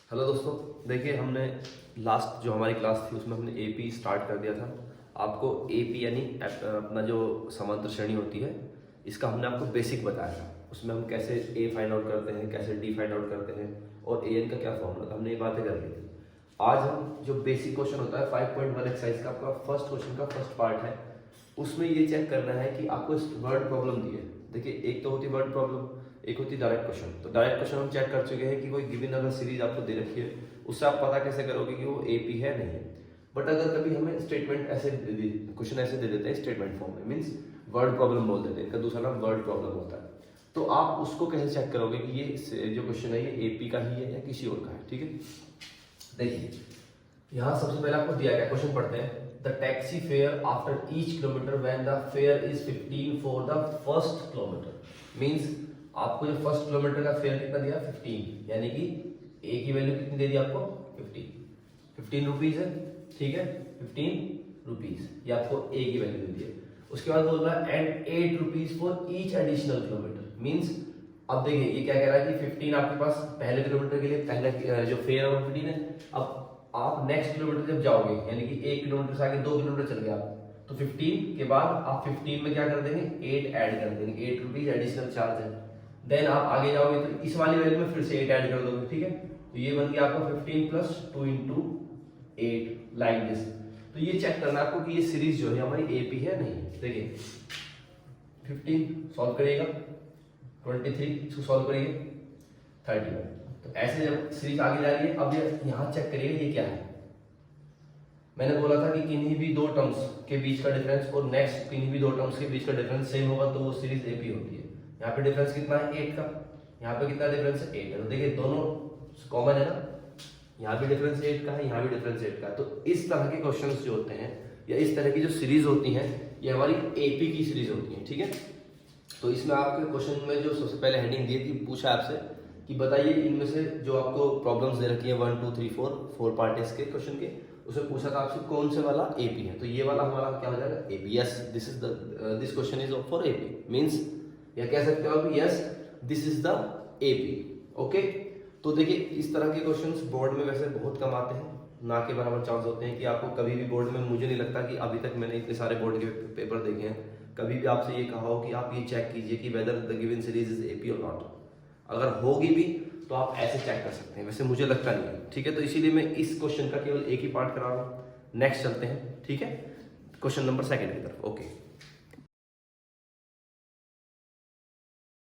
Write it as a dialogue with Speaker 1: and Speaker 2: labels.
Speaker 1: Hello दोस्तों, देखिए हमने लास्ट जो हमारी क्लास थी उसमें हमने एपी स्टार्ट कर दिया था। आपको एपी यानी अपना जो समांतर श्रेणी होती है इसका हमने आपको बेसिक बताया था। उसमें हम कैसे ए फाइंड आउट करते हैं, कैसे डी फाइंड आउट करते हैं और ए एन का क्या फॉर्मूला था, हमने ये बातें कर ली थी। आज हम जो बेसिक क्वेश्चन होता है 5.1 एक्सरसाइज का आपका फर्स्ट क्वेश्चन का फर्स्ट पार्ट है, उसमें ये चेक करना है कि आपको वर्ड प्रॉब्लम दी है। देखिए एक तो होती है वर्ड प्रॉब्लम, एक होती है डायरेक्ट क्वेश्चन। तो डायरेक्ट क्वेश्चन हम चेक कर चुके हैं कि कोई गिवन अगर सीरीज आपको दे रखी है उससे आप पता कैसे करोगे कि वो एपी है नहीं है। बट अगर कभी हमें स्टेटमेंट ऐसे क्वेश्चन ऐसे दे देते हैं स्टेटमेंट फॉर्म में, मीन्स वर्ड प्रॉब्लम बोल देते हैं, इनका दूसरा नाम वर्ड प्रॉब्लम होता है। तो आप उसको कैसे चेक करोगे कि ये जो क्वेश्चन है ये एपी का ही है या किसी और का है। ठीक है, देखिए यहाँ सबसे पहले आपको दिया गया क्वेश्चन पढ़ते हैं। The taxi fare after each kilometre when the fair is 15 for the first kilometre. Means आपको जो फर्स्ट किलोमीटर का फेयर कितना दिया 15, यानी कि ए की वैल्यू कितनी दे दी आपको 15 रुपीज है। ठीक है, 15 रुपीज ये आपको ए की वैल्यू दे दी है। उसके बाद बोल रहा है and 8 rupees for each additional kilometre. Means अब देखिए ये क्या कह रहा है कि 15 आपके पास पहले किलोमीटर के लिए पहला जो फेयर है 15 है। अब आप नेक्स्ट किलोमीटर जब जाओगे यानी कि 1 किलोमीटर से आगे 2 किलोमीटर चल गए आप, तो 15 के बाद आप 15 में क्या कर देंगे 8 ऐड कर देंगे, 8 रुपीज एडिशनल चार्ज है। देन आप आगे जाओगे तो इस वाली वैल्यू में फिर से 8 ऐड कर दोगे। ठीक है, तो ये बन गया आपका 15 प्लस 2 इंटू 8 लाइक दिस। तो ये चेक करना आपको कि ये सीरीज जो है हमारी एपी है नहीं है। देखिए 15 सॉल्व करिएगा, 23 इसको सॉल्व करिए, 31। तो ऐसे जब सीरीज आगे जा रही है, अब ये यहाँ चेक करिएगा ये क्या है। मैंने बोला था कि किन्हीं भी दो टर्म्स के बीच का डिफरेंस और नेक्स्ट किन्हीं भी दो टर्म्स के बीच का डिफरेंस सेम होगा तो वो सीरीज एपी होती है। यहाँ पे डिफरेंस कितना है 8 का, यहाँ पे कितना डिफरेंस है 8 है। तो देखिए दोनों कॉमन है ना, यहाँ भी डिफरेंस 8 का है, यहाँ भी डिफरेंस 8 का है। तो इस तरह के क्वेश्चन जो होते हैं या इस तरह की जो सीरीज होती है ये हमारी एपी की सीरीज होती है। ठीक है, तो इसमें आपके क्वेश्चन में जो सबसे पहले हेडिंग दी थी, पूछा आपसे कि बताइए इनमें से जो आपको प्रॉब्लम्स दे रखी है 1 2 3 4 पार्ट है इसके क्वेश्चन के, उसमें पूछा था आपसे कौन से वाला एपी है। तो ये वाला हमारा क्या हो जाएगा AP. Yes, this question is for AP, means या कह सकते हो आप yes this is the AP. Okay, तो देखिए इस तरह के क्वेश्चंस बोर्ड में वैसे बहुत कम आते हैं, ना के बराबर चांस होते हैं कि आपको कभी भी बोर्ड में, मुझे नहीं लगता कि अभी तक मैंने इतने सारे बोर्ड के पेपर देखे हैं कभी भी आपसे ये कहा हो कि आप ये चेक कीजिए कि whether the given series is AP और नॉट। अगर होगी भी तो आप ऐसे चेक कर सकते हैं, वैसे मुझे लगता नहीं है। ठीक है, तो इसीलिए मैं इस क्वेश्चन का केवल एक ही पार्ट करा रहा हूँ। नेक्स्ट चलते हैं। ठीक है, क्वेश्चन नंबर 2 की तरफ। ओके।